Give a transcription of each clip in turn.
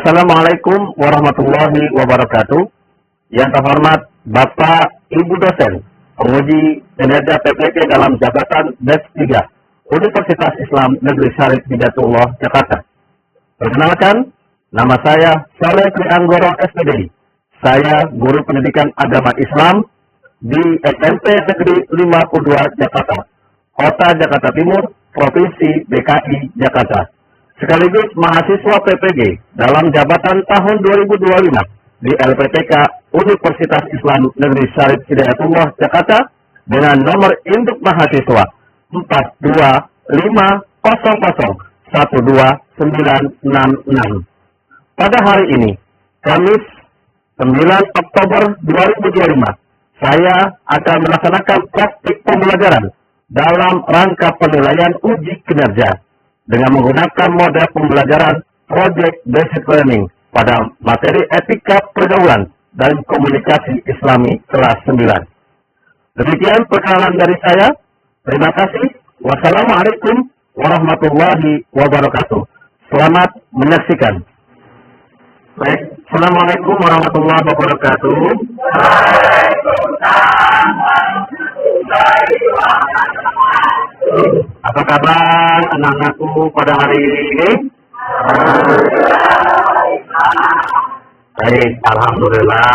Assalamualaikum warahmatullahi wabarakatuh. Yang terhormat Bapak Ibu dosen, penguji kinerja PPP dalam jabatan DES 3 Universitas Islam Negeri Syarif Hidayatullah Jakarta. Perkenalkan, nama saya Saleh Trianggoro SPD. Saya guru pendidikan agama Islam di SMP Negeri 52 Jakarta, Kota Jakarta Timur, Provinsi DKI Jakarta. Sekaligus mahasiswa PPG dalam jabatan tahun 2025 di LPTK Universitas Islam Negeri Syarif Hidayatullah Jakarta dengan nomor induk mahasiswa 425001299. Pada hari ini, Kamis 9 Oktober 2025, saya akan melaksanakan praktik pembelajaran dalam rangka penilaian uji kinerja dengan menggunakan model pembelajaran Project Based Learning pada materi etika pergaulan dan komunikasi Islami kelas 9. Demikian perkenalan dari saya. Terima kasih. Wassalamualaikum warahmatullahi wabarakatuh. Selamat menyaksikan. Baik, Assalamualaikum warahmatullahi wabarakatuh. Apa kabar anak-anakku pada hari ini? Baik, alhamdulillah.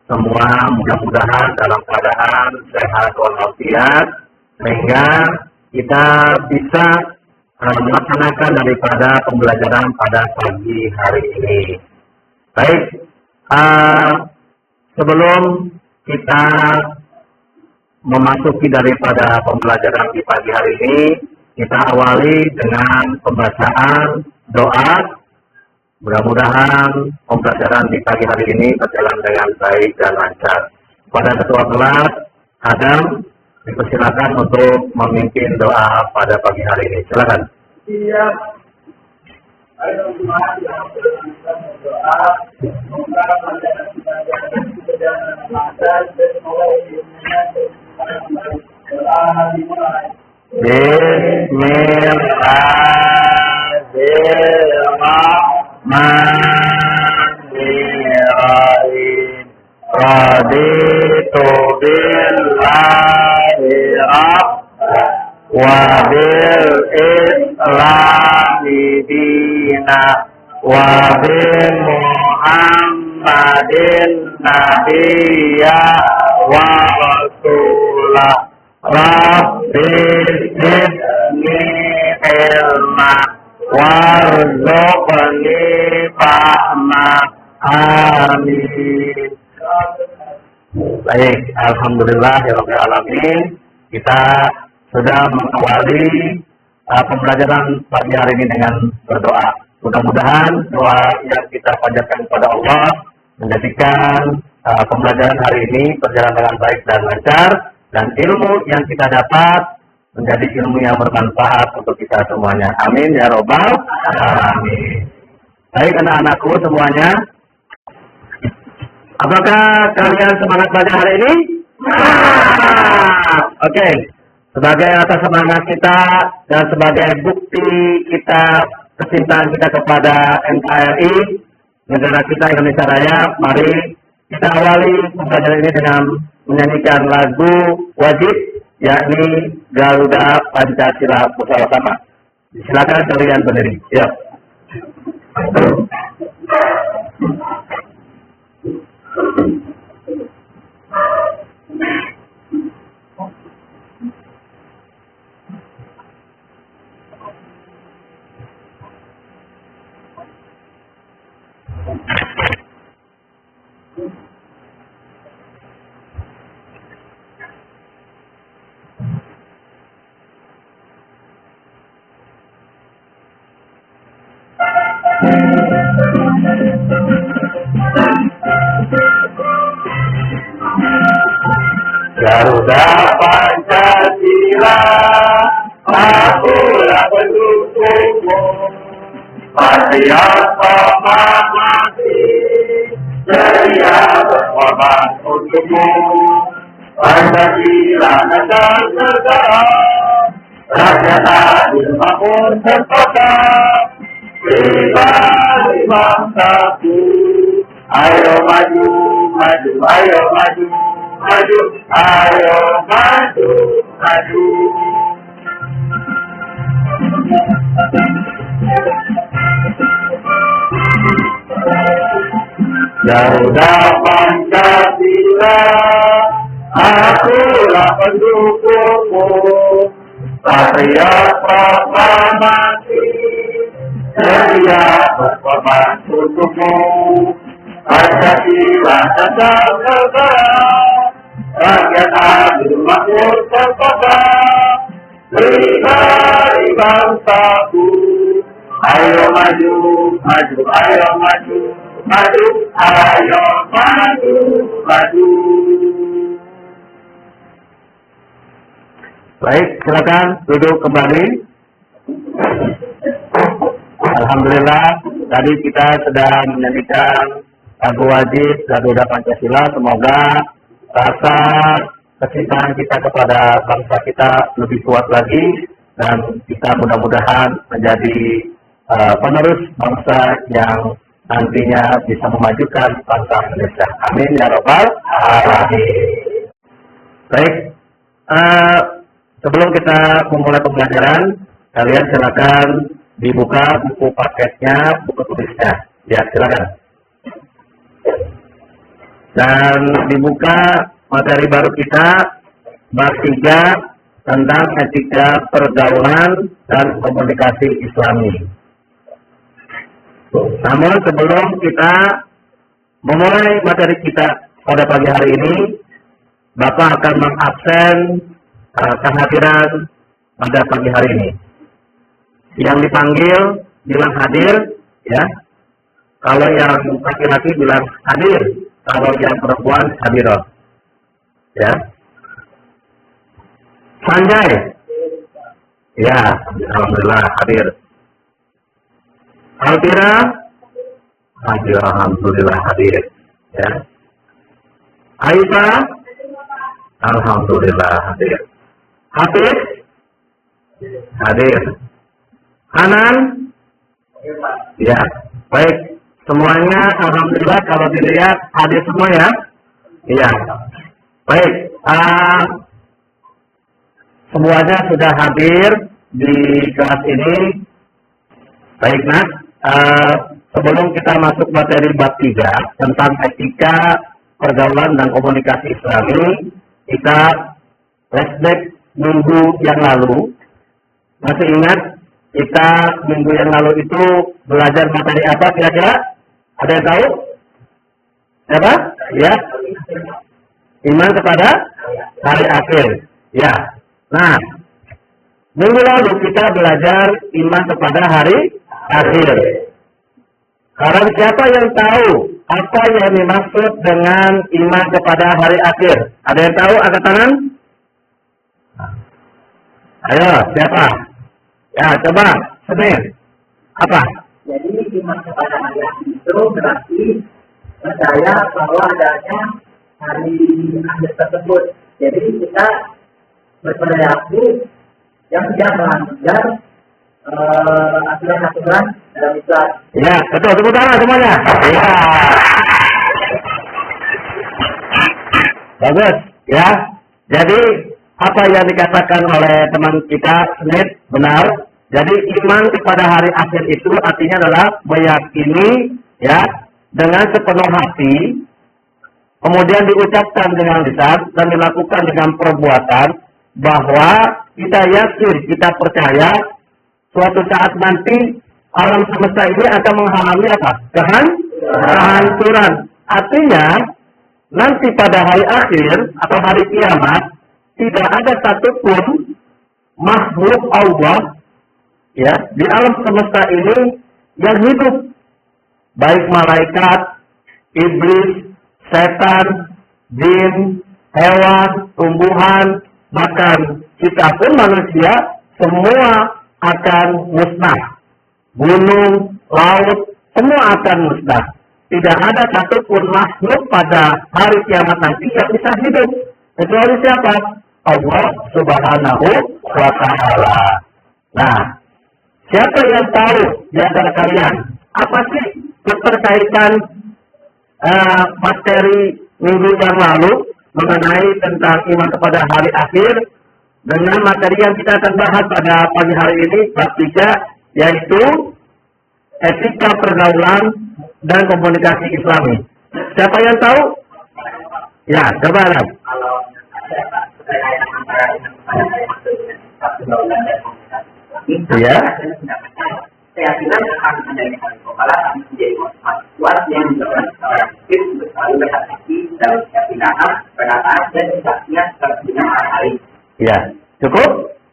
Semua mudah-mudahan dalam keadaan sehat walafiat sehingga kita bisa melaksanakan daripada pembelajaran pada pagi hari ini. Baik, sebelum kita memasuki daripada pembelajaran di pagi hari ini, kita awali dengan pembacaan doa. Mudah-mudahan pembelajaran di pagi hari ini berjalan dengan baik dan lancar. Pada ketua kelas, Adam, dipersilakan untuk memimpin doa pada pagi hari ini. Silakan. Siap. Ayo semua yang berdoa, semoga pelajaran kita berjalan lancar dan semoga ilmunya Bismillahirrahmanirrahim. Raditu billahi rabban wa bil islami dina wa bi Muhammadin nabiyya wa rasulah. Rabbi zidni ilma warzuqni fahma. Amin. Baik, alhamdulillahirabbil alamin. Kita sudah mengawali pembelajaran pagi hari ini dengan berdoa. Mudah-mudahan doa yang kita panjatkan kepada Allah menjadikan pembelajaran hari ini berjalan dengan baik dan lancar, dan ilmu yang kita dapat menjadi ilmu yang bermanfaat untuk kita semuanya. Amin ya robbal alamin. Baik anak-anakku semuanya, apakah kalian semangat belajar hari ini? Oke. Sebagai atas semangat kita dan sebagai bukti kita kecintaan kita kepada NKRI, negara kita Indonesia Raya, mari kita awali pembelajaran ini dengan menyanyikan lagu wajib, yakni Garuda Pancasila Bersama-sama. Silakan kalian berdiri. Ya. Garuda Pancasila, akulah pendukungmu, patriot mati, setia berkorban untukmu. Pancasila negara negara, rakyat adil makmur terpaksa, Pribadi bangsaku, ayo maju, maju, ayo maju, maju, ayo maju, maju. Garuda Pancasila, akulah pendukungmu, patriot proklamasi, sedia berkorban untukmu. Pancasila tetap tegak, rakyat adil makmur terkobar, pribadi bangsaku, ayo maju, maju, ayo maju, maju, ayo maju, maju. Baik, silakan duduk kembali. Alhamdulillah, tadi kita sedang menyanyikan lagu wajib Garuda Pancasila. Semoga rasa kecintaan kita kepada bangsa kita lebih kuat lagi dan kita mudah-mudahan menjadi penerus bangsa yang nantinya bisa memajukan bangsa Indonesia. Amin ya robbal alamin. Baik, sebelum kita memulai pembelajaran, kalian silakan dibuka buku paketnya, buku tulisnya. Ya, silakan. Dan dibuka materi baru kita, bab 3 tentang etika pergaulan dan komunikasi Islami. Namun sebelum kita memulai materi kita pada pagi hari ini, Bapak akan mengabsen kehadiran pada pagi hari ini. Yang dipanggil bilang hadir, ya. Kalau yang laki-laki bilang hadir, kalau yang perempuan hadirah. Ya. Sanjay. Ya, alhamdulillah hadir. Alvira hadir, alhamdulillah hadir. Ya. Aisyah alhamdulillah hadir. Hafiz hadir. Hanan ya, baik. Semuanya alhamdulillah kalau dilihat hadir semua ya. Iya. Baik. Semuanya sudah hadir di kelas ini. Baik, Nak. Sebelum kita masuk materi bab 3 tentang etika pergaulan dan komunikasi Islami, kita flashback minggu yang lalu. Masih ingat kita minggu yang lalu itu belajar materi apa kira-kira? Ada yang tahu? Siapa? Ya. Iman kepada hari akhir. Ya. Nah, minggu lalu kita belajar iman kepada hari akhir. Sekarang siapa yang tahu apa yang dimaksud dengan iman kepada hari akhir? Ada yang tahu? Angkat tangan. Ayo, siapa? Ya, coba. Senin. Apa? Jadi iman kepada hari akhir itu berarti percaya bahwa adanya hari akhir tersebut. Jadi kita berperilaku yang tidak melanggar aturan-aturan dalam Islam. Ya, betul. Tepuk tangan semuanya. Ya. Bagus. Ya. Jadi apa yang dikatakan oleh teman kita Senin benar. Jadi iman kepada hari akhir itu artinya adalah meyakini ya dengan sepenuh hati, kemudian diucapkan dengan lisan dan dilakukan dengan perbuatan bahwa kita yakin, kita percaya suatu saat nanti alam semesta ini akan mengalami apa? Kehancuran. Artinya nanti pada hari akhir atau hari kiamat tidak ada satupun makhluk Allah ya di alam semesta ini yang hidup, baik malaikat, iblis, setan, jin, hewan, tumbuhan, bahkan kita pun manusia semua akan musnah. Gunung, laut, semua akan musnah. Tidak ada satupun makhluk pada hari kiamat nanti yang bisa hidup. Kecuali siapa? Allah Subhanahu wa Ta'ala. Nah, Siapa yang tahu di antara kalian apa sih keterkaitan materi minggu yang lalu mengenai tentang iman kepada hari akhir dengan materi yang kita akan bahas pada pagi hari ini bab 3, yaitu etika pergaulan dan komunikasi Islami. Siapa yang tahu? Ya, coba lihat. Kalau ada perkaitan antara pergaulan dan komunikasi, Ya. keyakinan akan adanya hal kepala menjadi motivasi kuat yang mendorong seorang muslim untuk selalu berhati-hati dalam setiap tindakan, perkataan, dan kesaksian sepertinya hari. Ya, cukup?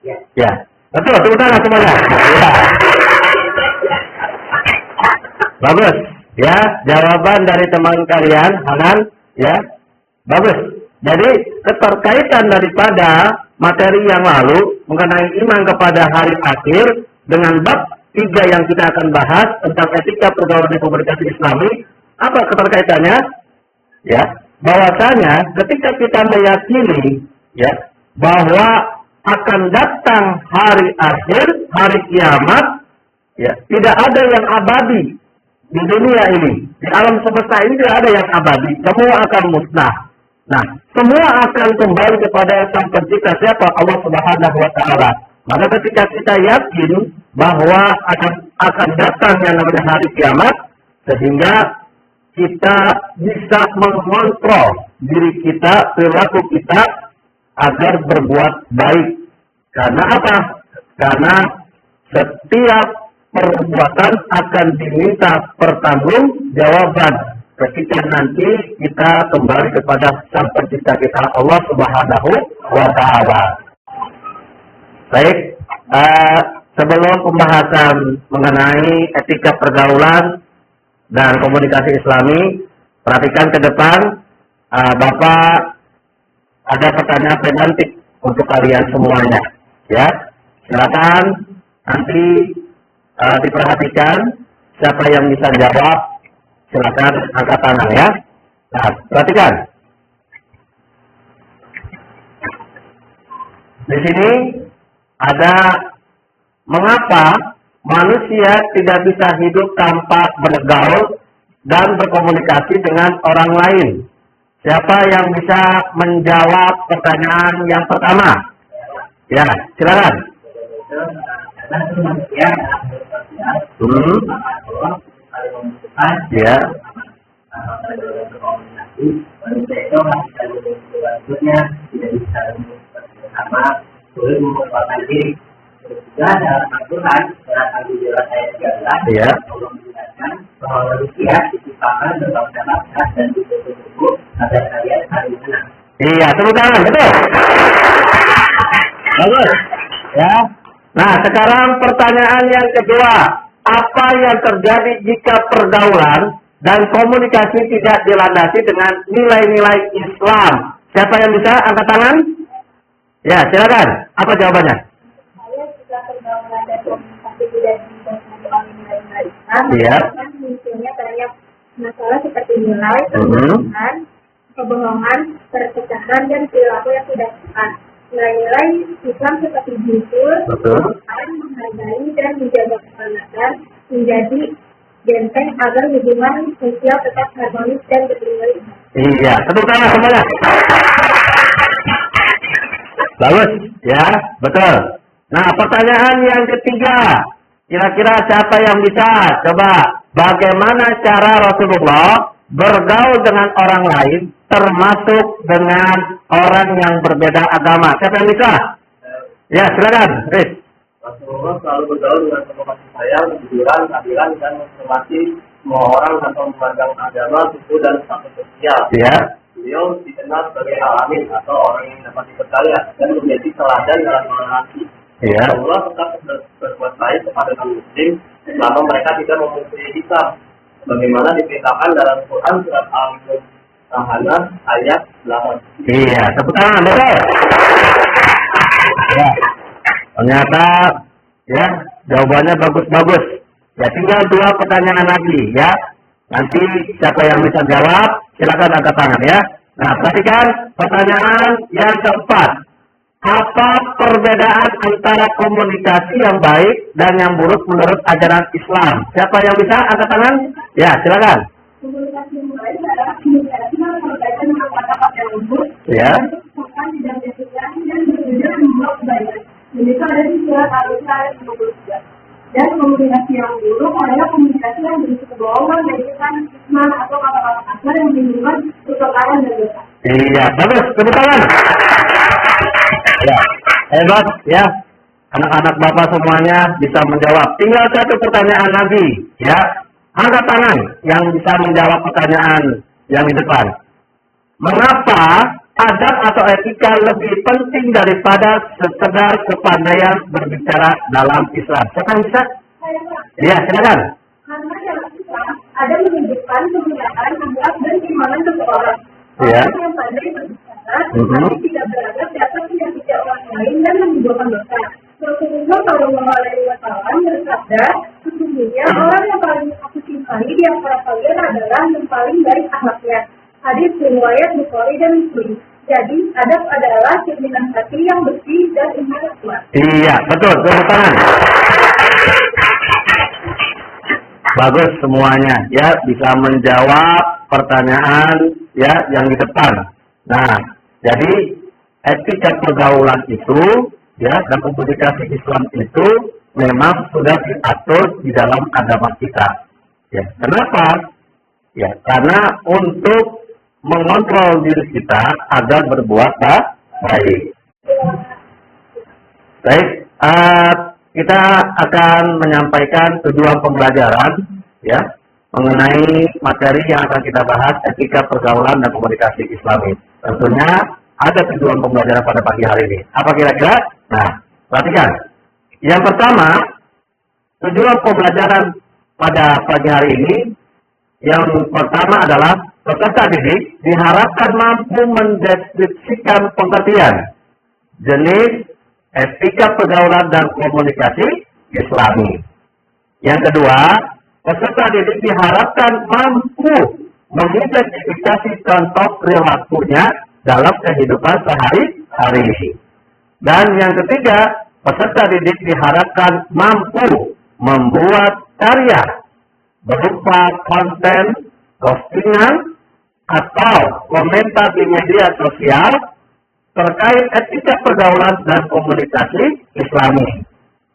Ya. Ya, betul, tepuk tangan semuanya. Ya. Bagus, ya, jawaban dari teman kalian, Hanan, ya, bagus. Jadi, keterkaitan daripada materi yang lalu mengenai iman kepada hari akhir dengan bab 3 yang kita akan bahas tentang etika pergaulan dan komunikasi Islami, apa keterkaitannya? Ya, bahwasanya ketika kita meyakini, ya, bahwa akan datang hari akhir, hari kiamat, ya, tidak ada yang abadi di dunia ini, di alam semesta ini tidak ada yang abadi, semua akan musnah. Nah, semua akan kembali kepada Sang Pencipta, siapa? Allah Subhanahu wa Ta'ala. Maka ketika kita yakin bahwa akan datang yang namanya hari kiamat, sehingga kita bisa mengontrol diri kita, perilaku kita agar berbuat baik. Karena apa? Karena setiap perbuatan akan diminta pertanggungjawaban ketika nanti kita kembali kepada Sang Pencipta kita, Allah Subhanahu wa Ta'ala. Baik, sebelum pembahasan mengenai etika pergaulan dan komunikasi Islami, perhatikan ke depan, Bapak ada pertanyaan pemantik untuk kalian semuanya. Ya, silakan nanti diperhatikan siapa yang bisa jawab. Silakan angkat tangan ya. Nah, perhatikan. Di sini ada mengapa manusia tidak bisa hidup tanpa bergaul dan berkomunikasi dengan orang lain. Siapa yang bisa menjawab pertanyaan yang pertama? Ya, silakan. Ya. Ya. Manusia itu maksudnya tidak bisa bersama, boleh mengumpulkan diri. Juga dalam Al-Quran, dalam Al-Quran ayat 13, Ya. Allah menjelaskan bahwa manusia diciptakan berbangsa-bangsa dan bersuku-suku agar kalian saling menang. Iya, tepuk tangan, betul. Bagus. Ya. Nah, sekarang pertanyaan yang kedua. Apa yang terjadi jika pergaulan dan komunikasi tidak dilandasi dengan nilai-nilai Islam? Siapa yang bisa angkat tangan? Ya, silakan. Apa jawabannya? Saya jika pergaulan dan komunikasi tidak didasari oleh nilai-nilai Islam, Iya. maka munculnya banyak masalah seperti nilai, kebohongan, perpecahan, dan perilaku yang tidak tepat. Nilai-nilai Islam seperti jujur, Betul. menghargai, dan menjaga keselamatan menjadi benteng agar hubungan sosial tetap harmonis dan bernilai. Iya, tepuk tangan semuanya. Bagus, ya, betul. Nah, pertanyaan yang ketiga. Kira-kira siapa yang bisa? Coba, bagaimana cara Rasulullah bergaul dengan orang lain, termasuk dengan orang yang berbeda agama? Siapa yang bisa? Ya, silakan, Riz. Rasulullah selalu bergaul dengan penuh kasih sayang, kejujuran, keadilan, dan menghormati semua orang tanpa memandang agama, suku, dan status sosial. Ya. Beliau dikenal sebagai alamin atau orang yang dapat dipercaya dan menjadi teladan dalam relasi. Iya. Rasulullah tetap berbuat baik kepada kaum muslim selama mereka tidak memusuhi Islam. Bagaimana diberitakan dalam Quran surat Al-Mumtahanah ayat 8. Iya, tepuk tangan, betul. Ya. Ternyata, ya, jawabannya bagus-bagus. Ya, tinggal 2 pertanyaan lagi, ya. Nanti siapa yang bisa jawab, silakan angkat tangan, ya. Nah, perhatikan pertanyaan yang keempat. Apa perbedaan antara komunikasi yang baik dan yang buruk menurut ajaran Islam? Siapa yang bisa angkat tangan? Ya, silakan. Komunikasi yang baik adalah komunikasi yang berkaitan dengan kata-kata yang lembut, Ya. sopan, tidak menyakitkan, dan berbeda membuat kebaikan. Dan itu ada di surat Al-Isra ayat 53. Dan komunikasi yang buruk adalah komunikasi yang berisi kebohongan, menyakitkan, fitnah, atau kata-kata kasar yang menimbulkan pertengkaran dan dosa. Iya, bagus. Tepuk tangan. Ya, hebat ya. Anak-anak Bapak semuanya bisa menjawab. Tinggal satu pertanyaan lagi, ya. Angkat tangan yang bisa menjawab pertanyaan yang di depan. Mengapa adab atau etika lebih penting daripada sekedar kepandaian berbicara dalam Islam? Siapa yang bisa? Saya Pak, Ya, silakan. karena dalam Islam ada menunjukkan kemuliaan, akhlak, dan keimanan seseorang. Ya. Orang yang pandai berbicara, Mhm. tapi tidak beradab dapat menyakiti orang lain dan menimbulkan dosa. Rasulullah Shallallahu Alaihi Wasallam bersabda, sesungguhnya orang yang paling aku cintai di antara kalian adalah yang paling baik akhlaknya. Hadis riwayat Bukhari dan Muslim. Jadi, adab adalah cerminan hati yang bersih dan iman yang kuat. Iya, betul. Tepuk tangan. Bagus semuanya, ya, bisa menjawab pertanyaan ya yang di depan. Nah, jadi etika pergaulan itu ya dan komunikasi Islam itu memang sudah diatur di dalam agama kita. Ya, kenapa? Ya, karena untuk mengontrol diri kita agar berbuat baik. Baik, kita akan menyampaikan tujuan pembelajaran ya mengenai materi yang akan kita bahas, etika pergaulan dan komunikasi Islami. Tentunya ada tujuan pembelajaran pada pagi hari ini. Apa kira-kira? Nah, perhatikan. Yang pertama, tujuan pembelajaran pada pagi hari ini yang pertama adalah peserta didik diharapkan mampu mendeskripsikan pengertian jenis etika pergaulan dan komunikasi Islami. Yang kedua, peserta didik diharapkan mampu mengidentifikasi contoh perilakunya dalam kehidupan sehari-hari. Dan yang ketiga, peserta didik diharapkan mampu membuat karya berupa konten, postingan, atau komentar di media sosial terkait etika pergaulan dan komunikasi Islami,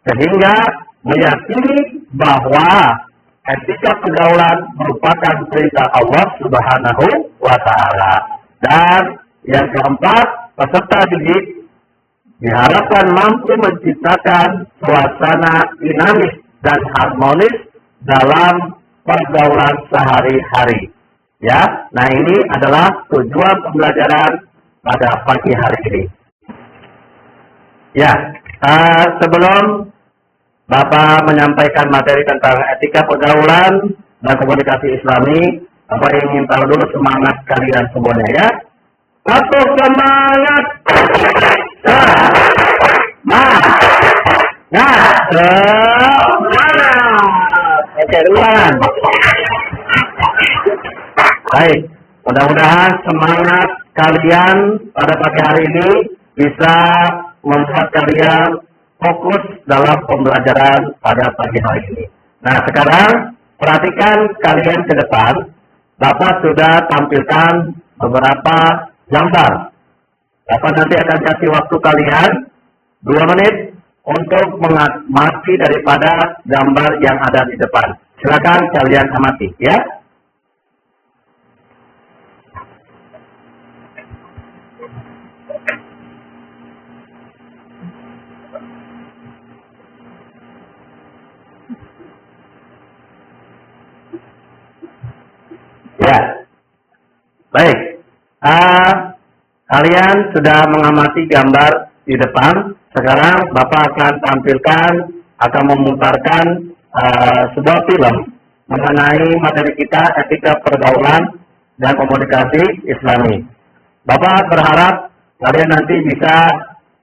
sehingga meyakini bahwa etika pergaulan merupakan perintah Allah Subhanahu wa Ta'ala. Dan yang keempat, peserta didik diharapkan mampu menciptakan suasana dinamis dan harmonis dalam pergaulan sehari-hari. Ya, nah ini adalah tujuan pembelajaran pada pagi hari ini. Ya, sebelum Bapak menyampaikan materi tentang etika pergaulan dan komunikasi Islami, Bapak ingin tahu dulu semangat kalian semuanya ya. Satu semangat. Oke, ulangan. Baik, mudah-mudahan semangat kalian pada pagi hari ini bisa membuat kalian fokus dalam pembelajaran pada pagi hari ini. Nah, sekarang perhatikan kalian ke depan. Bapak sudah tampilkan beberapa gambar. Bapak nanti akan kasih waktu kalian 2 menit untuk mengamati daripada gambar yang ada di depan. Silakan kalian amati, ya. Ya, baik. Kalian sudah mengamati gambar di depan. Sekarang Bapak akan tampilkan, akan memutarkan sebuah film mengenai materi kita etika pergaulan dan komunikasi Islami. Bapak berharap kalian nanti bisa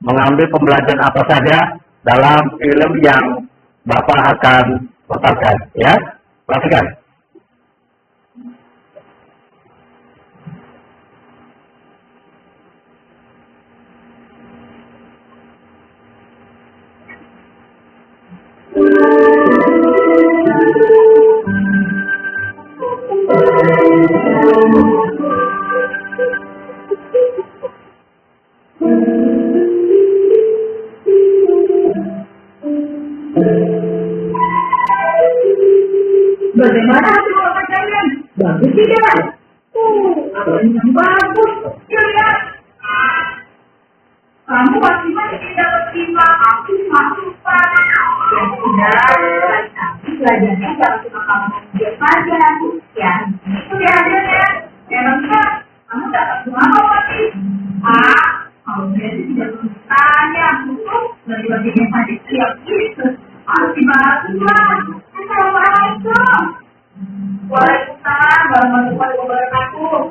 mengambil pembelajaran apa saja dalam film yang Bapak akan putarkan. Ya, perhatikan. Bagaimana hasil bapak kalian? Bagus tidak? Apa yang bagus? Ya. Kamu masih tidak terima aku masuk pada. Ya sudah, tapi belajarnya jangan cuma kamu dia saja. Ya, itu dia hasilnya. Memangnya kamu dapat berapa lagi? Kalau dia tidak bertanya, dari bagian tadi siap itu. Harus dibalaslah. Assalamualaikum. Waalaikumsalam warahmatullahi wabarakatuh.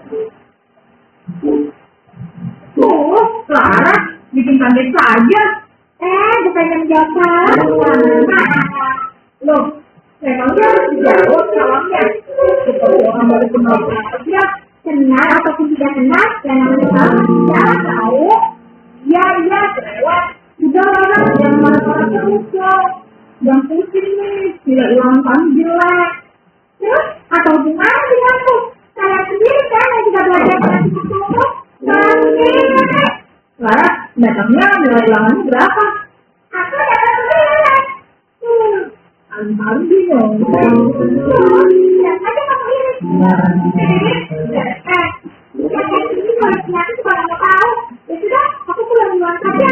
Clara, bikin kaget saja. Bukannya menjawab. Loh, memangnya harus dijawab jawabnya. Kalau orang baru kenal saja, kenal ataupun tidak kenal, yang namanya salah tidak tahu. Iya, lewat. Sudah orang yang marah-marah terus loh. Yang pusing nih, tidak ulang tahun jelek. Terus, atau gimana denganku? Saya sendiri kan yang juga belajar dengan cukup. Clara, datangnya nilai ulangannya berapa? Aku dapat 9. Alhamdulillah bingung. Lihat aja kamu ini. Ini kalau ternyata juga nggak tahu. Ya sudah, aku pulang duluan saja.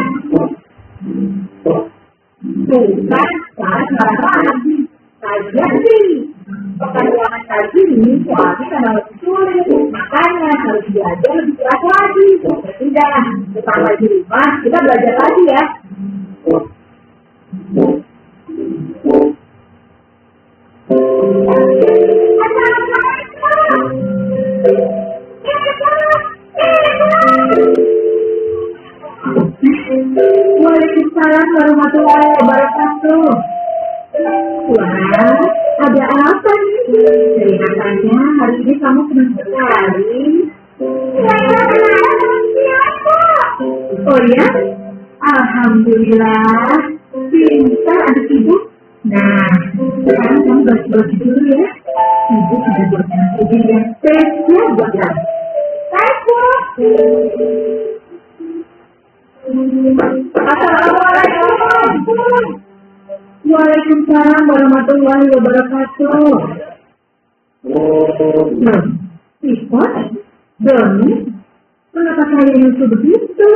Bukan, Clara lagi. Saja sih. Pekerjaan tadi ini soalnya karena lebih sulit, makanya harus belajar lebih keras lagi. Tidak, tetap lagi di rumah, kita belajar lagi ya. Waalaikumsalam warahmatullahi wabarakatuh. Wah, ada apa nih? Kelihatannya hari ini kamu senang sekali. Oh ya? Alhamdulillah. Pintar adik ibu. Nah, sekarang kamu bersih-bersih dulu ya. Ibu sudah buatkan piring yang spesial buat kamu. Assalamualaikum. Waalaikumsalam warahmatullahi wabarakatuh. Ipot, Doni, kenapa kalian itu begitu?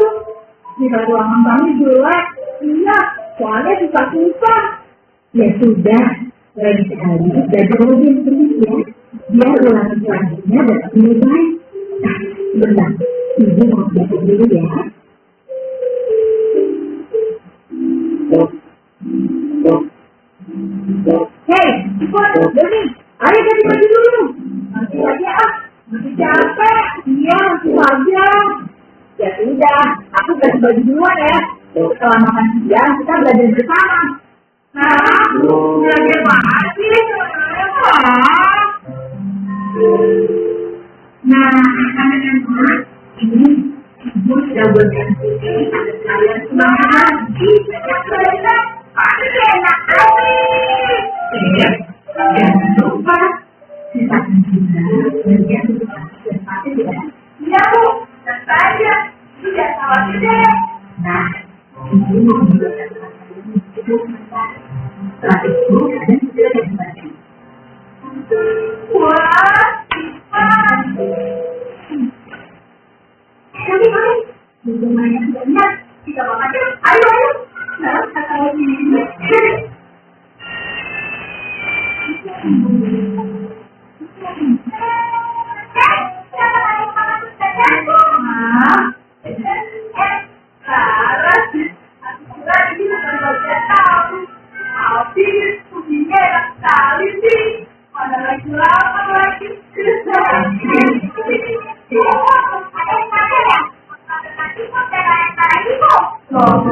Jika ruangan kami jelek, iya, soalnya susah-susah. Ya sudah, lain sekali belajar lebih terus ya, biar ulangan selanjutnya dapat lebih baik. Nah, sebentar, ibu mau belajar dulu ya. Hei, Ipot, Doni, ayo ganti baju dulu. Nanti aja masih capek. Iya, nanti saja. Ya sudah, aku ganti baju duluan ya. Setelah makan siang, kita belajar bersama. Belajar apa sih? Nah, anak-anak yang berat, ini ibu sudah buatkan putih pada kalian semangat. Sejak belajar, pasti enak habis. Jangan lupa sisakan juga bagian untuk pasti ya. Iya Bu, tentu aja. Sudah khawatir deh. Nah, ini mau membuatkan kalian itu sebentar. Setelah itu kalian sudah dibaca. Wah, cepat. Nanti kalian bisa main banyak. Kita makan yuk. Ayo. Nah, kata lagi.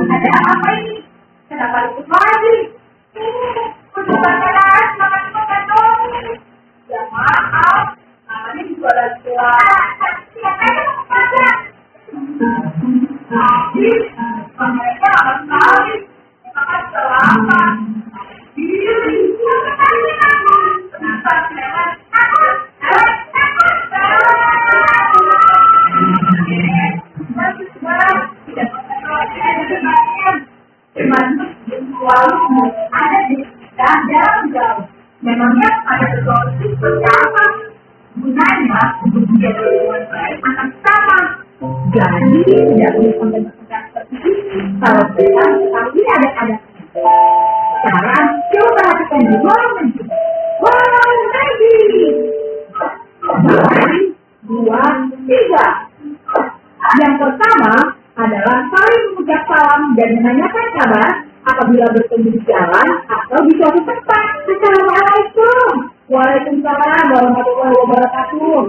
Ada apa ini? Kenapa ikut lagi? Ya maaf, namanya juga lagi kelas. Siapa yang mau saja? Tapi, mereka akan sekali. Maka selamat. Diri. Kenapa lewat? Takut. Tidak Jadi tidak perlu sampai berkata seperti itu. Kalau kita tapi ada. Sekarang coba perhatikan di momen. One, lagi. 2, 3. Yang pertama adalah saling mengucap salam dan menanyakan kabar apabila bertemu di jalan atau di suatu tempat. Assalamualaikum. Waalaikumsalam warahmatullahi wabarakatuh.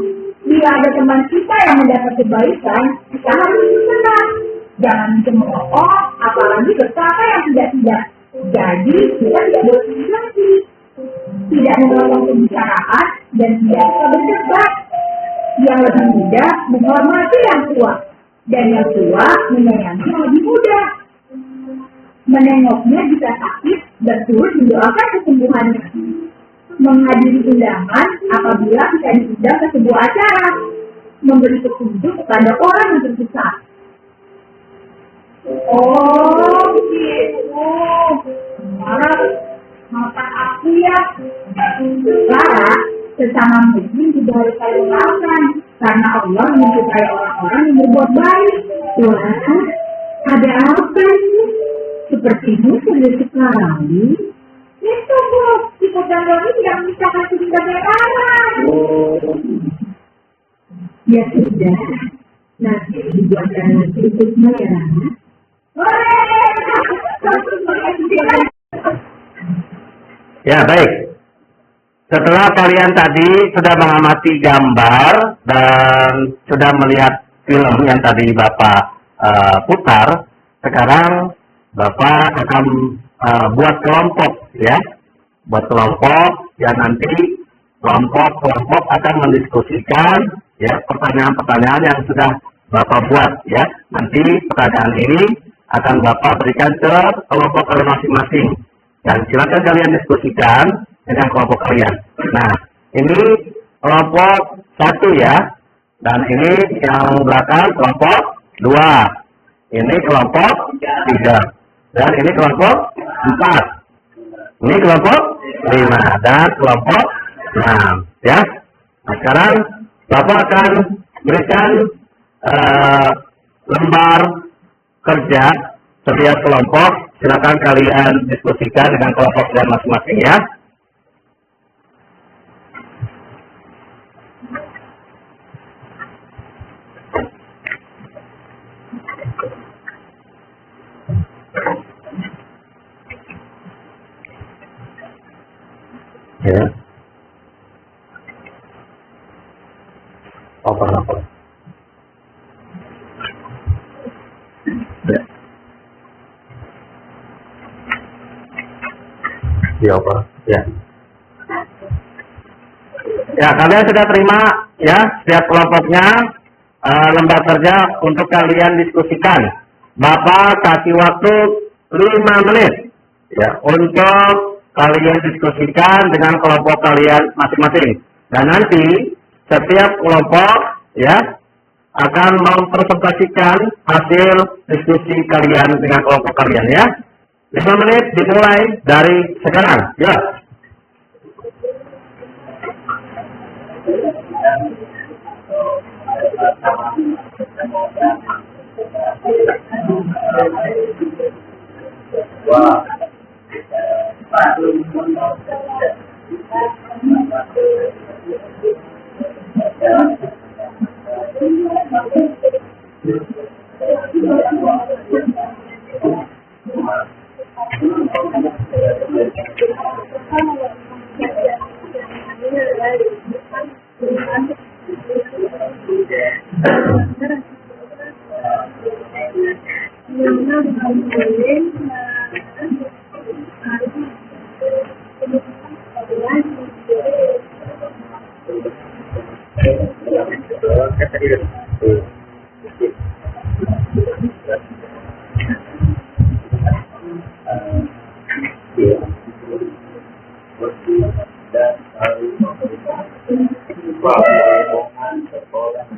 Bila ada teman kita yang mendapat kebaikan, kita harus senang. Jangan mencemooh, apalagi berkata yang tidak. Jadi kita tidak boleh lagi. Tidak memotong pembicaraan dan tidak bisa berdebat. Yang lebih muda menghormati yang tua, dan yang tua menyayangi yang lebih muda. Menengoknya jika sakit dan turut mendoakan kesembuhannya. Menghadiri undangan apabila kita diundang ke sebuah acara. Memberi petunjuk kepada orang yang tersusah. Oh, begitu. Maafkan aku ya. Clara, sesama muslim juga harus saling maafkan. Karena Allah mencintai orang-orang yang berbuat baik. Wah, ada apa ini? Sepertinya sudah sekali. Itu Bu, si Kodang Doni tidak memisahkan sudut bagaimana. Ya sudah, nanti dibuat jalan berikutnya ya. Ya, baik. Setelah kalian tadi sudah mengamati gambar dan sudah melihat film yang tadi Bapak putar, sekarang Bapak akan buat kelompok, ya. Buat kelompok yang nanti kelompok akan mendiskusikan ya pertanyaan-pertanyaan yang sudah Bapak buat, ya. Nanti pertanyaan ini akan Bapak berikan ke kelompok kalian masing-masing. Dan silakan kalian diskusikan dengan kelompok kalian. Nah, ini kelompok 1 ya. Dan ini yang belakang kelompok 2. Ini kelompok 3. Dan ini kelompok 4. Ini kelompok 5. Dan kelompok 6. Ya. Nah, sekarang Bapak akan berikan lembar kerja setiap kelompok. Silakan kalian diskusikan dengan kelompok kalian masing-masing ya. Ya. Apa? Ya. Apa? Ya. Ya, kalian sudah terima ya setiap kelompoknya lembar kerja untuk kalian diskusikan. Bapak kasih waktu 5 menit ya untuk kalian diskusikan dengan kelompok kalian masing-masing. Dan nanti setiap kelompok ya akan mempresentasikan hasil diskusi kalian dengan kelompok kalian ya. 5 menit dimulai dari sekarang. Ya.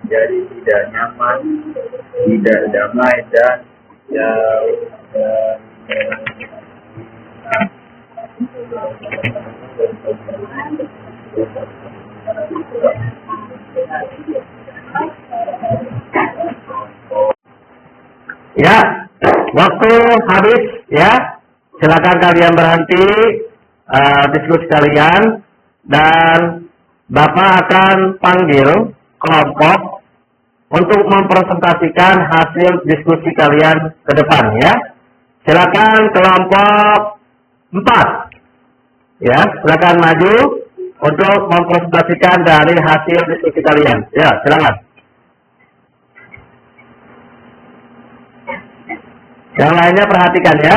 Menjadi tidak nyaman, tidak damai dan Ya, waktu habis ya. Silakan kalian berhenti diskusi kalian dan Bapak akan panggil kelompok untuk mempresentasikan hasil diskusi kalian ke depan ya. Silakan kelompok 4. Ya, silakan maju untuk mempresentasikan dari hasil diskusi kalian. Ya, silakan. Yang lainnya perhatikan ya.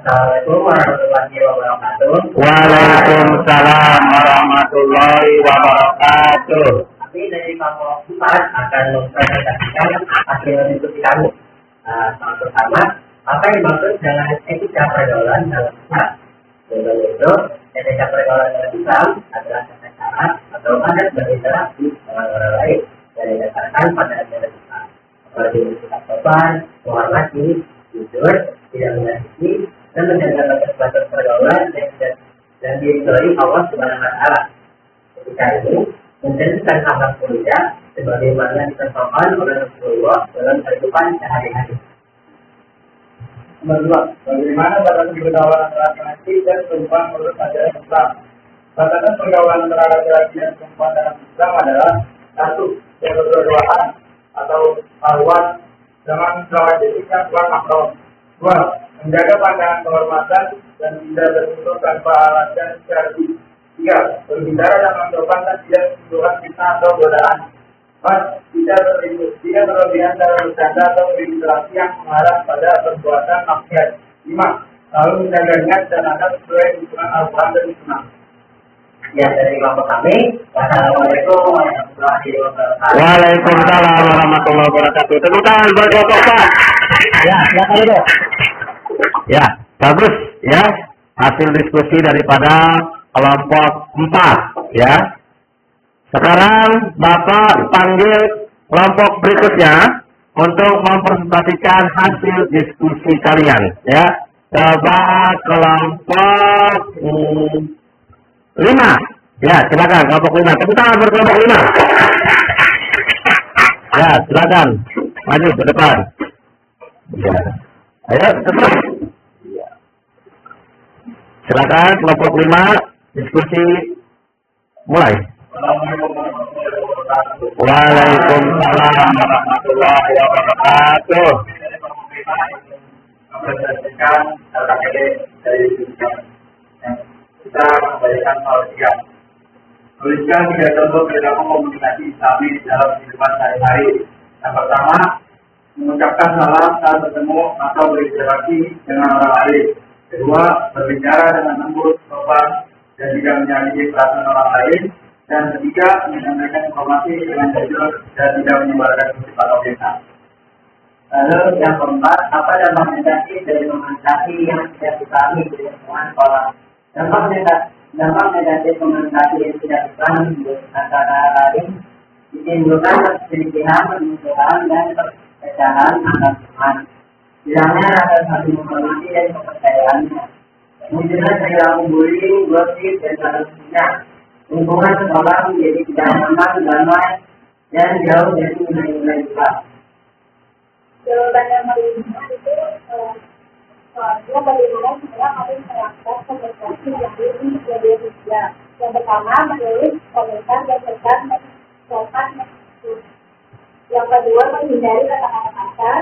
Assalamualaikum warahmatullahi wabarakatuh. Waalaikumsalam warahmatullahi wabarakatuh. Kami dari kelompok 4 akan mempresentasikan hasil diskusi kami. Yang pertama, apa yang dimaksud dengan etika pergaulan dalam Islam? Yaitu, etika pergaulan dalam Islam adalah tata cara atau adat berinteraksi dengan orang lain yang didasarkan pada ajaran Islam. Seperti bersikap sopan, menghormati, jujur, tidak menyakiti, dan menjaga batas-batas pergaulan dan diridhoi Allah Subhanahu wa Ta'ala. Ketika ini, menjadikan akhlak mulia sebagaimana dicontohkan oleh Rasulullah dalam kehidupan sehari-hari. Nomor 2. Bagaimana batas pergaulan antara laki-laki dan perempuan menurut ajaran Islam? Batasan pergaulan antara laki-laki dan perempuan dalam Islam adalah 1. Yang berduaan atau paruan dengan selama jenisnya pulang mahram. 2. Menjaga pandangan kehormatan dan tidak tertutup tanpa alasan syar'i. 3. Berbicara dengan sopan dan tidak menimbulkan fitnah atau godaan. 4. Tidak berlebihan dalam bercanda atau berinteraksi yang mengarah pada perbuatan maksiat. 5. Lalu menjaga niat dan adab sesuai tuntunan Al-Quran dan Sunnah. Ya, dari kelompok kami. Wassalamualaikum warahmatullahi wabarakatuh. Waalaikumsalam warahmatullahi wabarakatuh. Tepuk tangan buat kelompok 4. Ya, silakan dulu. Ya, bagus ya. Hasil diskusi daripada kelompok 4 ya. Sekarang Bapak panggil kelompok berikutnya untuk mempresentasikan hasil diskusi kalian ya. Coba kelompok 5. Ya, silakan kelompok 5. Tepuk tangan buat kelompok 5. Ya, silakan. Maju ke depan. Ya. Ayo, tetap. Ya. Silakan kelompok 5 diskusi mulai. Waalaikumsalam warahmatullahi wabarakatuh. Mempresentasikan LKPD dari kita memberikan solusikan. Tuliskan 3 contoh perilaku komunikasi Islami dalam kehidupan sehari-hari. Yang pertama, mengucapkan salam saat bertemu atau berinteraksi dengan orang lain. Kedua, berbicara dengan lembut, sopan, dan tidak menyakiti perasaan orang lain. Dan ketiga, menyampaikan informasi dengan jujur dan tidak menyebarkan gosip atau fitnah. Lalu yang keempat, apa dampak negatif dari komunikasi yang tidak dipahami di lingkungan sekolah? Dampak negatif komunikasi yang tidak dipahami antara lain ditimbulkan perselisihan, permusuhan, dan perpecahan antar teman. Hilangnya rasa saling menghormati dan kepercayaannya. Munculnya perilaku bullying, gosip, dan seterusnya. Lingkungan sekolah menjadi tidak aman, damai, dan jauh dari nilai-nilai Islam. Jawaban yang paling benar itu soalnya bagaimana cara kami menerapkan komunikasi yang ini di media sosial. Yang pertama, menulis komentar dan pesan sopan. Yang kedua, menghindari kata-kata kasar,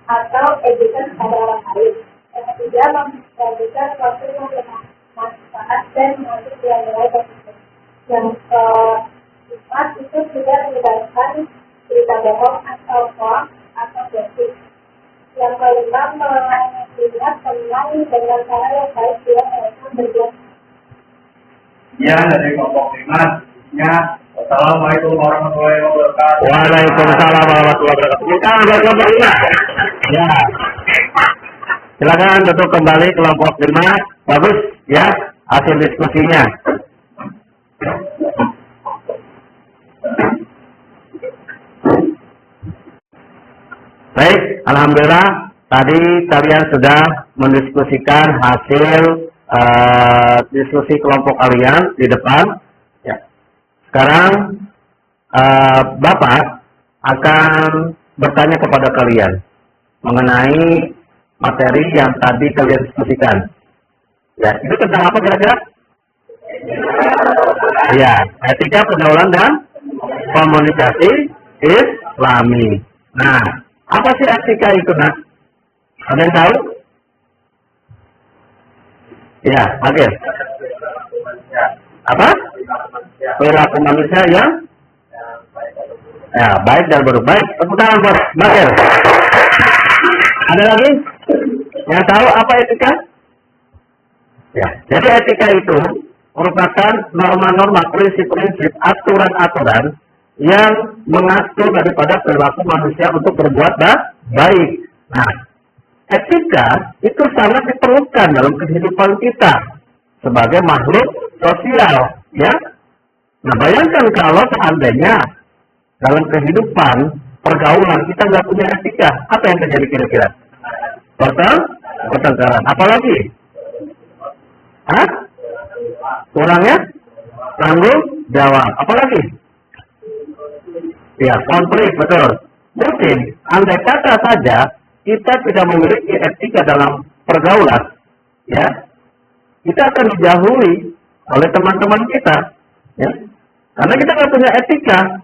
atau ejekan kepada orang lain. Yang ketiga, membagikan sesuatu yang bermanfaat dan mengasuh nilai positif. Yang keempat, itu tidak menyebarkan berita bohong atau hoax atau gosip. Yang kelima, mengingat teman dengan cara yang baik bila mereka berbuat. Ya, dari kelompok 5, ya. Assalamualaikum warahmatullahi wabarakatuh. Waalaikumsalam warahmatullahi wabarakatuh. Kita buat kelompok 5. Ya. Silakan tutup kembali kelompok 5. Bagus ya hasil diskusinya. Baik, alhamdulillah tadi kalian sudah mendiskusikan hasil diskusi kelompok kalian di depan. Ya. Sekarang Bapak akan bertanya kepada kalian mengenai materi yang tadi kalian diskusikan. Ya, itu tentang apa kira-kira? Ya, etika pergaulan dan komunikasi Islami. Nah, apa sih etika itu, Nak? Ada yang tahu? Ya, oke. Apa? Perilaku manusia yang baik dan buruk. Baik, tepuk tangan buat Bakir. Ada lagi yang tahu apa etika? Ya, jadi etika itu merupakan norma-norma, prinsip-prinsip, aturan-aturan yang mengatur daripada perilaku manusia untuk berbuat baik. Nah, etika itu sangat diperlukan dalam kehidupan kita sebagai makhluk sosial, ya. Nah, bayangkan kalau seandainya dalam kehidupan pergaulan kita nggak punya etika, apa yang terjadi kira-kira? Pertengkaran. Apalagi? Hah? Kurangnya tanggung jawab. Apalagi? Ya, konflik, betul. Mungkin andai kata saja kita tidak memiliki etika dalam pergaulan, ya, kita akan dijauhi oleh teman-teman kita, ya, karena kita nggak punya etika.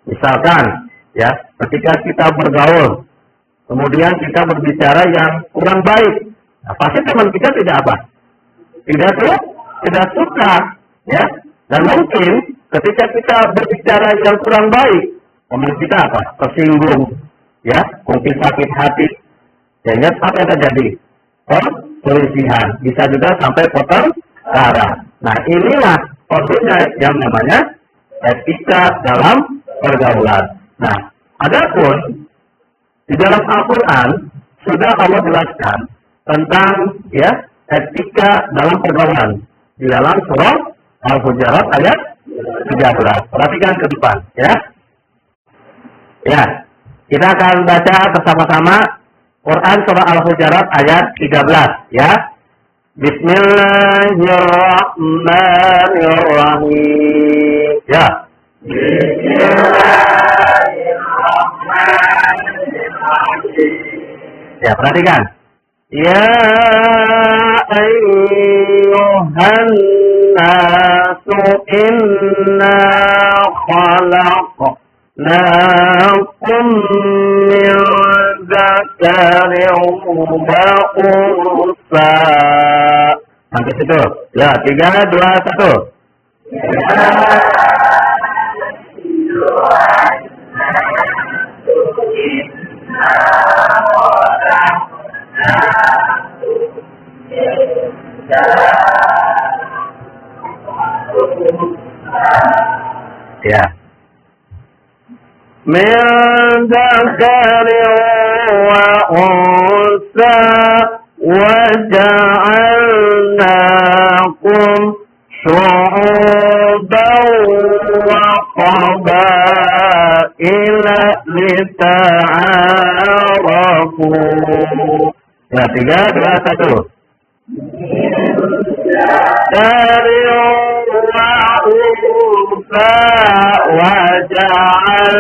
Misalkan, ya, ketika kita bergaul, kemudian kita berbicara yang kurang baik, nah, pasti teman kita tidak apa? Tidak suka, ya. Dan mungkin ketika kita berbicara yang kurang baik, teman kita apa? Tersinggung, ya, mungkin sakit hati, sehingga apa yang terjadi? Perselisihan, bisa juga sampai pertengkaran. Nah, inilah konteksnya yang namanya etika dalam pergaulan. Nah, adapun di dalam Al-Quran sudah Allah jelaskan tentang, ya, etika dalam pergaulan di dalam surah Al-Hujurat ayat 13. Perhatikan ke depan, ya. Ya, kita akan baca bersama-sama Quran surah Al-Hujurat ayat 13, ya. Bismillahirrahmanirrahim. Ya. Ya, perhatikan. Ya ayyuhan nasu inna khalaqnakum min dzakarin wa unsa. Sampai situ. Ya, 3, 2, 1. Ya. Min dzakarin wa unsa wa ja'alnakum syu'uban wa qabaila lita'arafu. Ya, 3, 2, 1. Dari wajal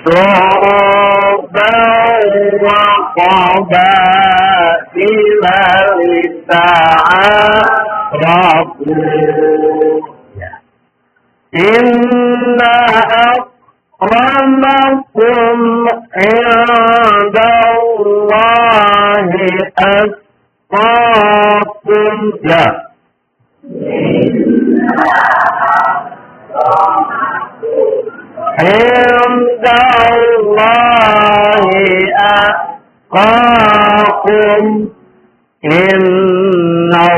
so'ban wa qabaila lita'arafu. Inna akramakum indallahi atqakum. Ya. Indallahi atqakum. Innallaha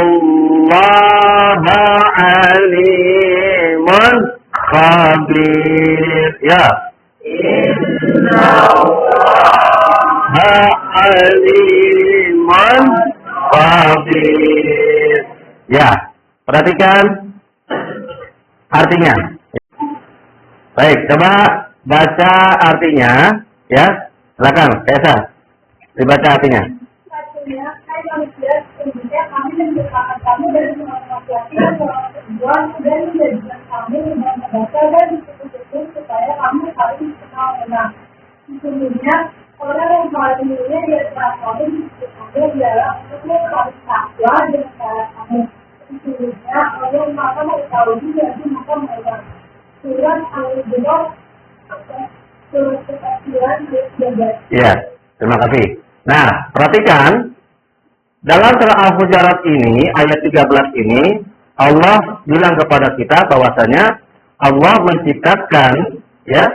alimun khabir. Ya. Innallaha alimun khabir. Ya, perhatikan artinya. Baik, coba baca artinya, ya. Silakan, Kaisa. Dibaca artinya. Artinya, hai manusia, sesungguhnya kami menciptakan kamu dari seorang laki-laki dan seorang perempuan dan menjadikan kamu dengan bangsa dan suku-suku supaya supaya kamu saling kenal mengenal. Sesungguhnya orang yang paling mulia di antara kamu adalah untuk saling takwa dengan cara kamu. Sesungguhnya Allah Maha mengetahui dan Maha mengenal. Surat Al-Baqarah surat ke-9 ayat 13. Ya, terima kasih. Nah, perhatikan dalam surah Al-Hujurat ini ayat 13 ini Allah bilang kepada kita bahwasanya Allah menciptakan ya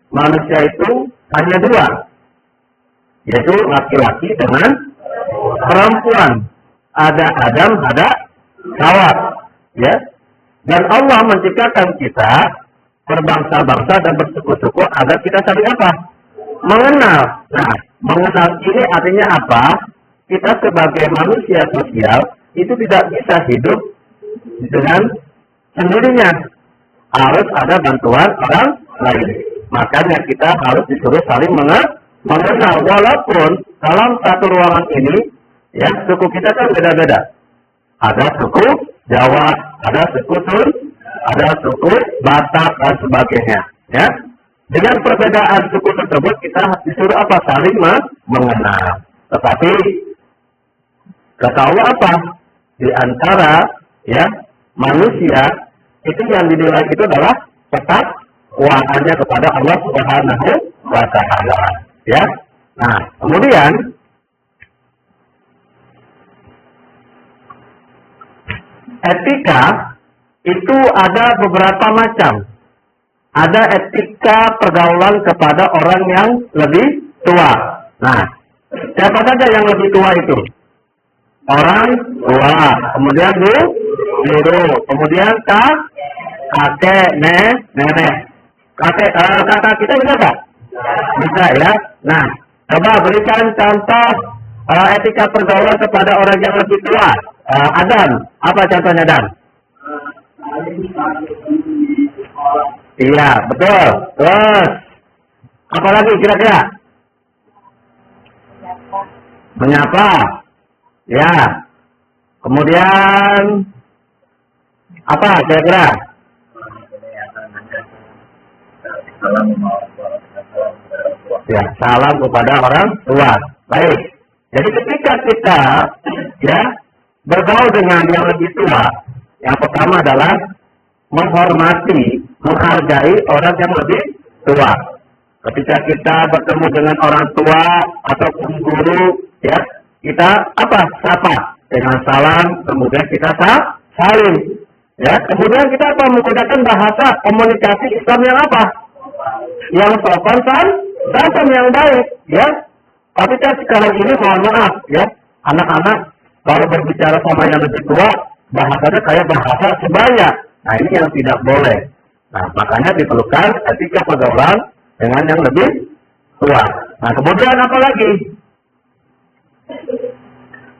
manusia itu hanya dua, yaitu laki-laki dengan perempuan. Ada Adam, ada Hawa, ya. Dan Allah menciptakan kita berbangsa-bangsa dan bersuku-suku agar kita saling apa? Mengenal. Nah, mengenal ini artinya apa? Kita sebagai manusia sosial itu tidak bisa hidup dengan sendirinya. Harus ada bantuan orang lain. Makanya kita harus disuruh saling mengenal. Walaupun dalam satu ruangan ini, ya suku kita kan beda-beda. Ada suku Jawa, ada suku Sun, ada suku Batak dan sebagainya. Ya, dengan perbedaan suku tersebut kita disuruh apa? Saling mengenal. Tetapi kata Allah apa? Di antara ya manusia itu yang dinilai itu adalah ketakwaannya kepada Allah Subhanahu wa Ta'ala. Ya. Nah, kemudian etika itu ada beberapa macam. Ada etika pergaulan kepada orang yang lebih tua. Nah, siapa saja yang lebih tua itu? Orang tua, kemudian guru, kemudian kakek, nenek. Kakak kita bisa nggak? Bisa ya. Nah, coba berikan contoh etika pergaulan kepada orang yang lebih tua. Adam, apa contohnya Dan? Iya, betul. Terus, apa lagi kira-kira? Menyapa. Ya. Kemudian apa kira-kira? Ya, salam kepada orang tua. Baik. Jadi ketika kita ya bergaul dengan yang lebih tua, yang pertama adalah menghormati, menghargai orang yang lebih tua. Ketika kita bertemu dengan orang tua ataupun guru, ya kita apa? Sapa dengan salam, kemudian kita saling. Ya, kemudian kita apa? Menggunakan bahasa komunikasi Islam yang apa? Yang sopan santun yang baik, ya. Tapi kan sekarang ini mohon maaf, ya, anak-anak kalau berbicara sama yang lebih tua, bahasanya kayak bahasa sebaya. Nah, ini yang tidak boleh. Nah, makanya diperlukan etika pergaulan dengan yang lebih tua. Nah, kemudian apa lagi?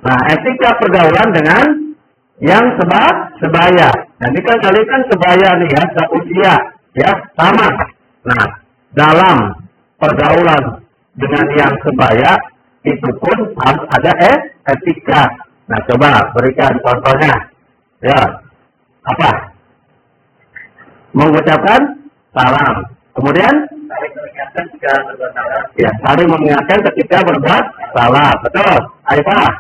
Nah, etika pergaulan dengan yang sebaya. Nah, ini kan kalian kan sebaya nih ya, seusia, ya, sama. Nah, dalam pergaulan dengan yang sebaya itu pun harus ada etika. Nah, coba berikan contohnya. Ya, apa? Mengucapkan salam. Kemudian ya, saling mengingatkan ketika berbuat salah. Betul. Ayo Pak.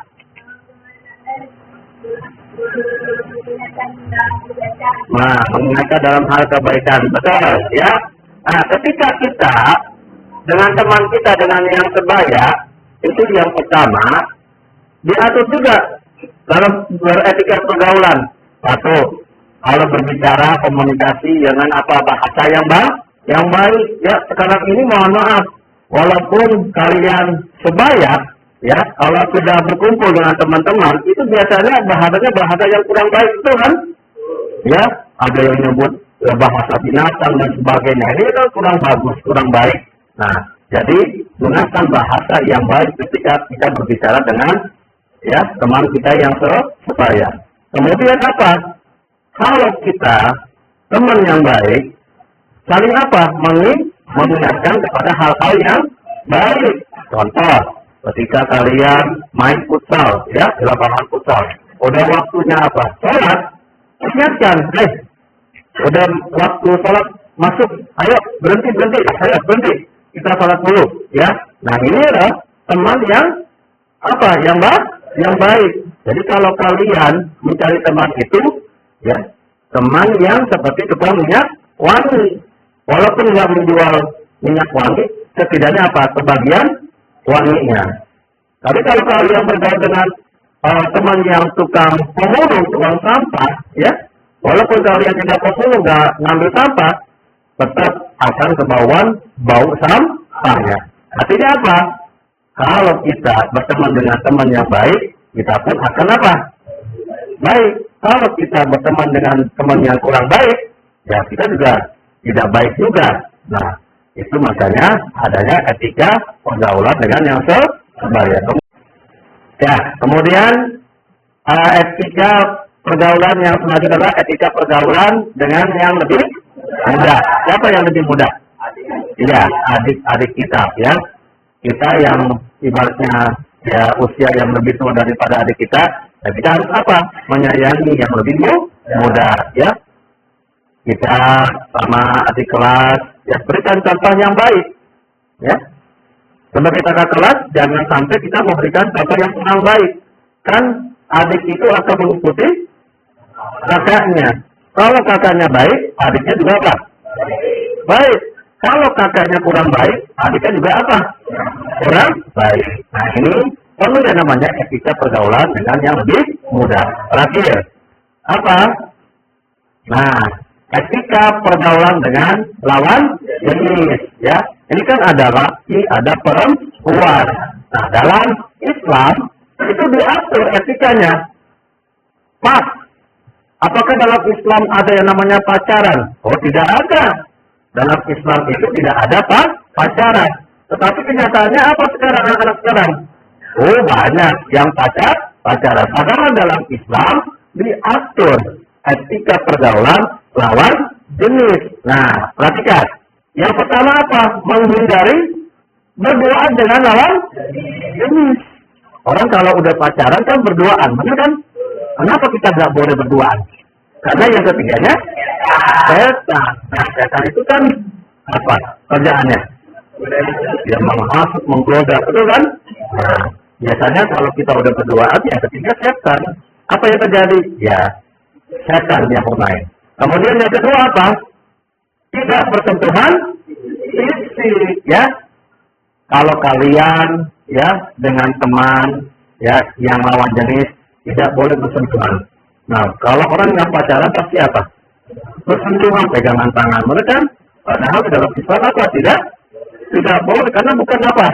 Nah, mengingatkan dalam hal kebaikan. Betul. Ya. Nah, ketika kita dengan teman kita dengan yang sebaya, itu yang pertama diatur juga dalam beretika pergaulan. Satu, kalau berbicara komunikasi dengan apa bahasa yang baik. Ya, sekarang ini mohon maaf, walaupun kalian sebaya, ya, kalau sudah berkumpul dengan teman-teman, itu biasanya bahasanya bahasa yang kurang baik itu kan, ya, ada yang nyebut bahasa binatang dan sebagainya. Ini kan kurang bagus, kurang baik. Nah, jadi gunakan bahasa yang baik ketika kita berbicara dengan ya teman kita yang sebaya. Kemudian apa? Kalau kita teman yang baik, saling apa? Mengingatkan kepada hal-hal yang baik. Contoh, ketika kalian main futsal, ya, di lapangan futsal, udah waktunya apa? Sholat, ingatkan, udah waktu sholat masuk, ayo berhenti, ayo berhenti, kita sholat dulu, ya. Nah ini adalah teman yang apa? Yang baik. Jadi kalau kalian mencari teman itu, ya, teman yang seperti tukang minyak wangi, walaupun nggak menjual minyak wangi, setidaknya apa? Kebagian wanginya. Tapi kalau kalian bergaul dengan teman yang tukang pemulung, tukang sampah, ya, walaupun kalian tidak pemulung, nggak ngambil sampah, tetap akan kebauan bau sampahnya. Artinya apa? Kalau kita berteman dengan teman yang baik, kita pun akan apa? Baik. Kalau kita berteman dengan teman yang kurang baik, ya kita juga tidak baik juga. Nah, itu makanya adanya etika pergaulan dengan yang sebaya. Ya, kemudian etika pergaulan yang selanjutnya adalah etika pergaulan dengan yang lebih muda. Siapa yang lebih muda? Ya, adik-adik kita, ya. Kita yang ibaratnya ya usia yang lebih tua daripada adik kita, ya kita harus apa? Menyayangi yang lebih muda, ya. Kita sama adik kelas, ya berikan contoh yang baik, ya. Sebagai kakak kelas, jangan sampai kita memberikan contoh yang kurang baik. Kan adik itu akan mengikuti kakaknya. Kalau kakaknya baik, adiknya juga apa? Baik. Kalau kakaknya kurang baik, adiknya juga apa? Kurang baik. Nah ini perlu yang namanya etika pergaulan dengan yang lebih muda. Terakhir, apa? Nah, etika pergaulan dengan lawan jenis, ya. Ini kan ada laki, ada perempuan. Nah, dalam Islam itu diatur etikanya. Pas. Apakah dalam Islam ada yang namanya pacaran? Oh, tidak ada. Dalam Islam itu tidak ada pacaran. Tetapi kenyataannya apa sekarang anak-anak sekarang? Oh, banyak yang pacaran. Padahal dalam Islam diatur etika pergaulan lawan jenis. Nah, perhatikan. Yang pertama apa? Menghindari berduaan dengan lawan jenis. Orang kalau udah pacaran kan berduaan, benar kan? Kenapa kita nggak boleh berduaan? Karena yang ketiganya setan. Nah, setan itu kan apa kerjaannya? Dia menghasut, menggoda, betul kan? Nah, biasanya kalau kita udah berduaan, yang ketiga setan. Apa yang terjadi? Ya, setan yang bermain. Kemudian yang kedua apa? Tidak bersentuhan fisik, ya. Kalau kalian ya dengan teman ya yang lawan jenis tidak boleh bersentuhan. Nah, kalau orang yang pacaran pasti apa? Bersentuhan, pegangan tangan mereka. Padahal dalam Islam apa? Tidak boleh karena bukan apa?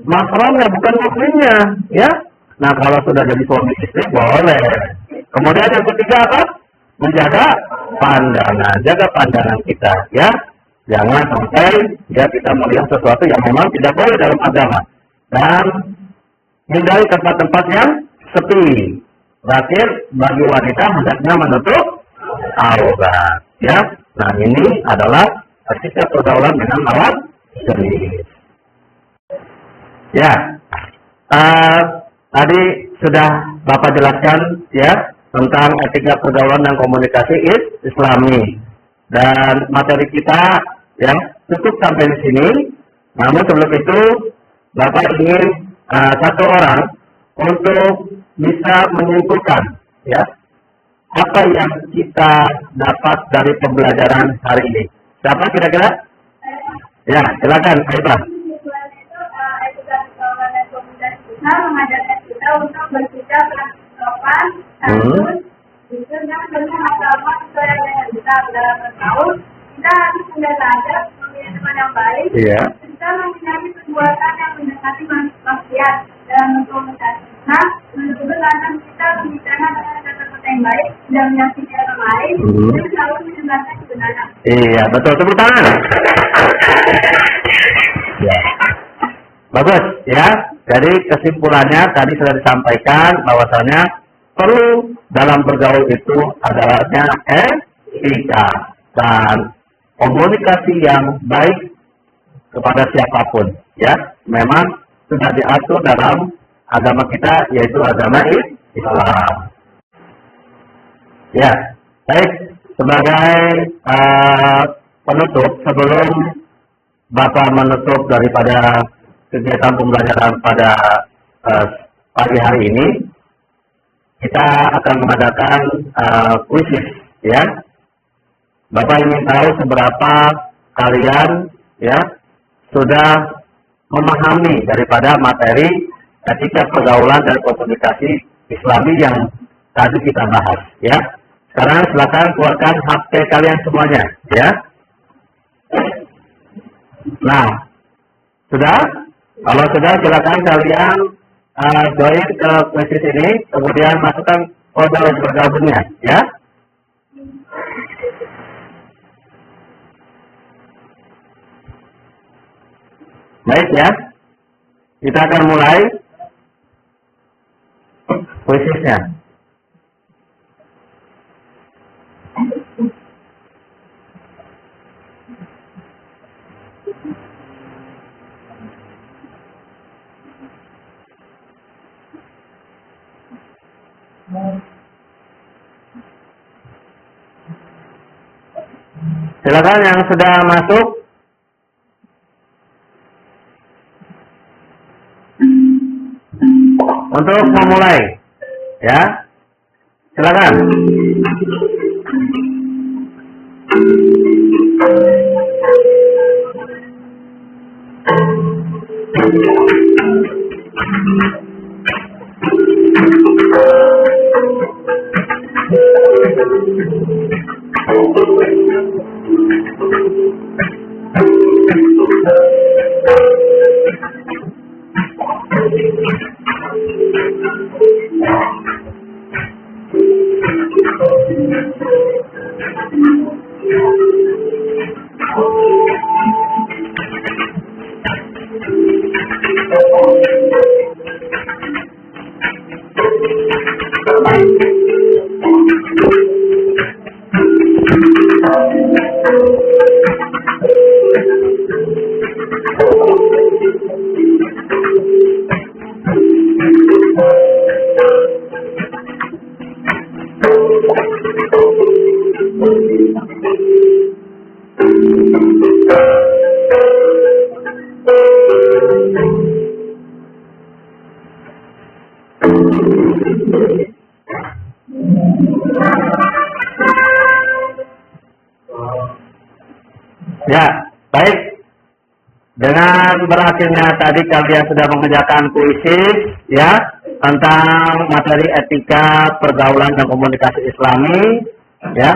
Mahramnya, bukan muslimnya, ya. Nah, kalau sudah jadi suami istri boleh. Kemudian yang ketiga apa? Menjaga pandangan, jaga pandangan kita, ya. Jangan sampai ya kita melihat sesuatu yang memang tidak boleh dalam agama. Dan hindari tempat-tempat yang sepi. Terakhir, bagi wanita hendaknya menutup aurat, ya. Nah, ini adalah etika pergaulan dengan lawan jenis. Ya, tadi sudah Bapak jelaskan ya tentang etika pergaulan dan komunikasi Islami. Dan materi kita ya cukup sampai di sini. Namun sebelum itu Bapak ingin satu orang untuk bisa menyimpulkan ya apa yang kita dapat dari pembelajaran hari ini. Siapa kira-kira? Ya, silakan, Aibah. Mengajarkan kita untuk bersikap sopan, santun, jujur dan dengan agama sesuai dengan kita dalam bergaul. Kita harus menjaga memilih teman yang baik. Iya. Kita menghindari perbuatan yang mendekati maksiat dalam berkomunikasi. Nah, menurut lantas kita berbicara dengan kata-kata yang baik dan menyakiti orang lain dan selalu menyebarkan kebenaran. Iya, betul. Tepuk tangan. Ya. Bagus, ya. Jadi kesimpulannya tadi sudah disampaikan bahwasanya perlu dalam bergaul itu adanya etika dan komunikasi yang baik kepada siapapun. Ya, memang sudah diatur dalam agama kita yaitu agama Islam. Ya, baik. Sebagai penutup sebelum Bapak menutup daripada kegiatan pembelajaran pada pagi hari ini. Kita akan mengadakan kuisis, ya. Bapak ingin tahu seberapa kalian, ya, sudah memahami daripada materi etika pergaulan dan komunikasi Islami yang tadi kita bahas, ya. Sekarang silakan keluarkan HP kalian semuanya, ya. Nah, sudah? Kalau sudah, silakan kalian join ke kuisis ini, kemudian masukkan kode bergabungnya, ya. Baik, ya. Kita akan mulai kuisisnya. Silakan yang sudah masuk. Untuk memulai, ya. Silakan. Ya, baik. Dengan berakhirnya tadi kalian sudah mengerjakan kuisis, ya, tentang materi etika pergaulan dan komunikasi Islami, ya.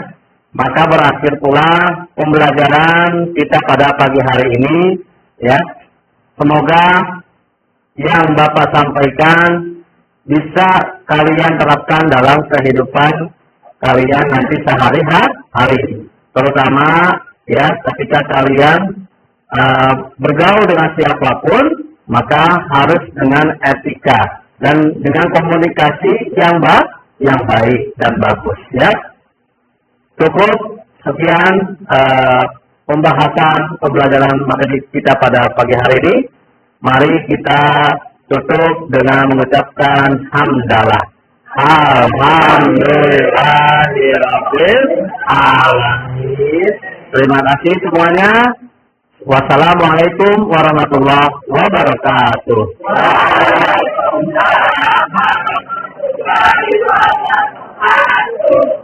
Maka berakhir pula pembelajaran kita pada pagi hari ini, ya. Semoga yang Bapak sampaikan bisa kalian terapkan dalam kehidupan kalian nanti sehari-hari, terutama, ya, ketika kalian bergaul dengan siapapun, maka harus dengan etika dan dengan komunikasi yang baik dan bagus, ya. Cukup sekian pembahasan pembelajaran materi kita pada pagi hari ini. Mari kita tutup dengan mengucapkan hamdalah. Alhamdulillahirabbil alamin. Terima kasih semuanya. Wassalamualaikum warahmatullahi wabarakatuh. Waalaikumsalam warahmatullahi wabarakatuh.